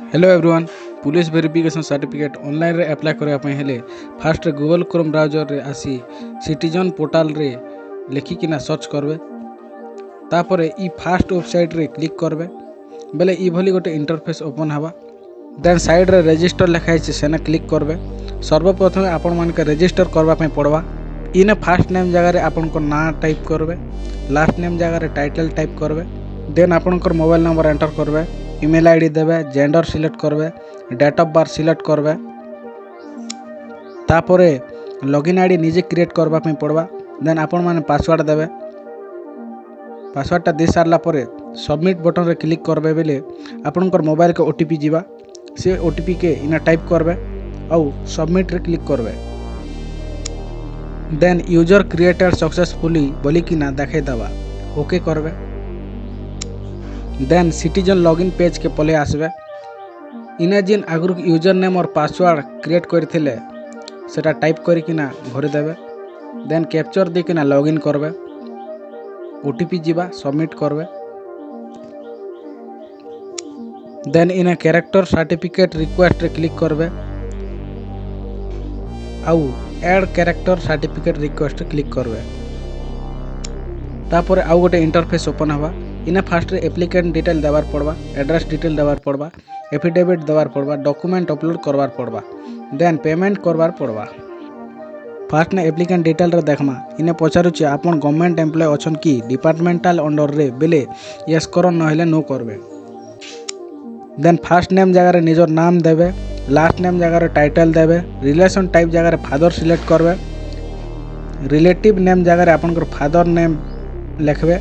Hello everyone. Police verification certificate online रे apply करने हेले फास्ट गूगल क्रोम ब्राउजर रे आसी सिटीजन पोर्टाल रे लिखिकिना सर्च करबे। तापरे ई फास्ट वेबसाइट रे क्लिक करबे बेले ई भली गोटे इंटरफेस ओपन हवा। देन साइड रे रजिस्टर लिखाई सेना क्लिक करबे। सर्वप्रथम आपण मान के रजिस्टर करबा पे पड़वा। इने फास्ट नेम जगह रे आपण को ना टाइप करबे, लास्ट नेम जगह रे टाइटल टाइप करबे। देन आपण को मोबाइल नंबर एंटर करबे, ईमेल आईडी देबे, जेंडर सिलेक्ट करबे, डेट ऑफ बर्थ सिलेक्ट करबे। तापरे लॉगिन आईडी निजे क्रिएट करबा पे पड़वा। देन आपण माने पासवर्ड देबे। पासवर्ड टा दे सारला परे सबमिट बटन रे क्लिक करबे बेले आपण को मोबाइल के ओटीपी जीवा। से ओटीपी के इना टाइप करबे और सबमिट रे क्लिक करबे। देन यूजर क्रिएटेड सक्सेसफुली बोली कि ना देखे दवा ओके करबे। देन सिटीजन लॉगिन पेज के पले आसबे। इने जिन आगुर यूजर नेम और पासवर्ड क्रिएट करथिले सेटा टाइप करिकिना भरि देबे। देन कैप्चर देकिना लॉगिन करबे। ओटीपी जीवा सबमिट करबे। देन इने कैरेक्टर सर्टिफिकेट रिक्वेस्ट रे क्लिक करबे आउ ऐड कैरेक्टर सर्टिफिकेट रिक्वेस्ट रे क्लिक करबे। तापर आउ गोटे इंटरफेस ओपन हवा। इने फास्ट रे एप्लिकेंट डिटेल देवार पड़वा, एड्रेस डिटेल देवार पड़वा, एफिडेविट देवार पड़वा, डॉक्यूमेंट अपलोड करवार पड़वा। देन पेमेंट करवार पड़वा। फास्ट ने एप्लिकेंट डिटेल रे देखमा। इने पचारुचे आपन गवर्नमेंट एम्प्लॉय अछन कि डिपार्टमेंटल अंडर रे बेले यस करन नहेले नो करबे। देन फास्ट नेम जगह रे निजर नाम देबे, लास्ट नेम जगह रे टाइटल देबे, रिलेशन टाइप जगह रे फादर सिलेक्ट करबे, रिलेटिव नेम जगह रे आपन फादर नेम लिखबे।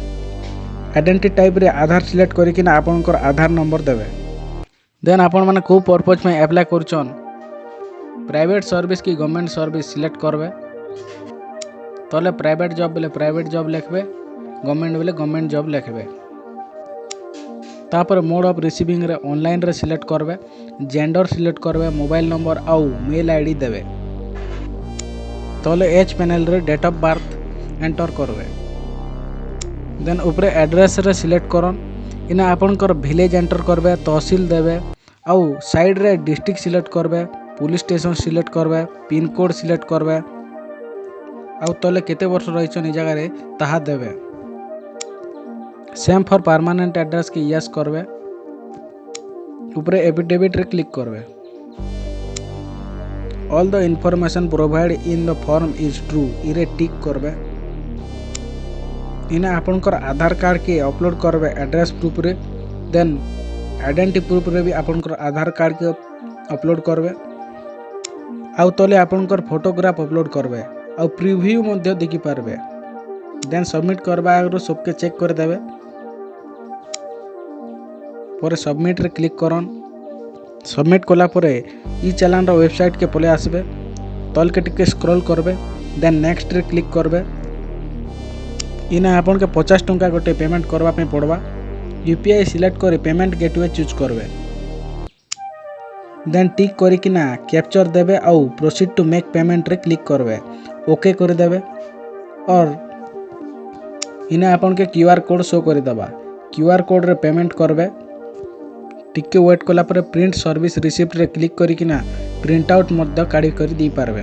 आइडेंटिटी टाइप रे आधार सिलेक्ट करिकिना आपन आधार नंबर देबे। देन आपण माने को पर्पज में अप्लाई करछन, प्राइवेट सर्विस की गवर्नमेंट सर्विस सिलेक्ट करबे। तले प्राइवेट जॉब बेले प्राइवेट जॉब लिखबे, गवर्नमेंट बेले गवर्नमेंट जॉब लिखबे। तापर मोड ऑफ रिसीविंग रे ऑनलाइन रे सिलेक्ट करबे, जेंडर सिलेक्ट करबे, मोबाइल नंबर आउ मेल आईडी देबे। तले एज पैनल रे डेट ऑफ बर्थ एंटर करबे। देन ऊपर एड्रेस रे सिलेक्ट करन। इना आपनकर विलेज एंटर करबे, तहसील देबे आउ साइड रे डिस्ट्रिक्ट सिलेक्ट करबे, पुलिस स्टेशन सिलेक्ट करबे, पिन कोड सिलेक्ट करबे आउ तले केते वर्ष रहिछन ई जगह रे ताहा देबे। सेम फॉर परमानेंट एड्रेस के यस करबे। ऊपर एफिडेविट रे क्लिक करबे। All the information provide in the form is true इरे टिक करबे। इने आपनकर आधार कार्ड के अपलोड करबे एड्रेस प्रूफ रे। देन आइडेंटिटी प्रूफ रे भी आपनकर आधार कार्ड के अपलोड करबे आउ तले आपनकर फोटोग्राफ अपलोड करबे आउ प्रीव्यू मध्ये देखि पारबे। देन सबमिट करबा आगरो सबके चेक कर देबे। पर सबमिट रे क्लिक करन। सबमिट कला परे ई चालान रो वेबसाइट के पले आसबे। तल के टिके स्क्रॉल करबे। देन नेक्स्ट रे क्लिक करबे। इना आपन के 50 टंका गोटे पेमेंट करबा पे पड़वा। यूपीआई सिलेक्ट करे पेमेंट गेटवे चूज करबे। देन टिक करिकिना कैप्चर देबे आउ प्रोसीड टू मेक पेमेंट रे क्लिक करबे। ओके कर देबे और इना आपन के क्यूआर कोड शो कर दबा। क्यूआर कोड रे पेमेंट करबे। टिके वेट कला परे प्रिंट सर्विस रिसिप्ट रे क्लिक करिकिना प्रिंट आउट मध्ये काढी कर दी पारबे।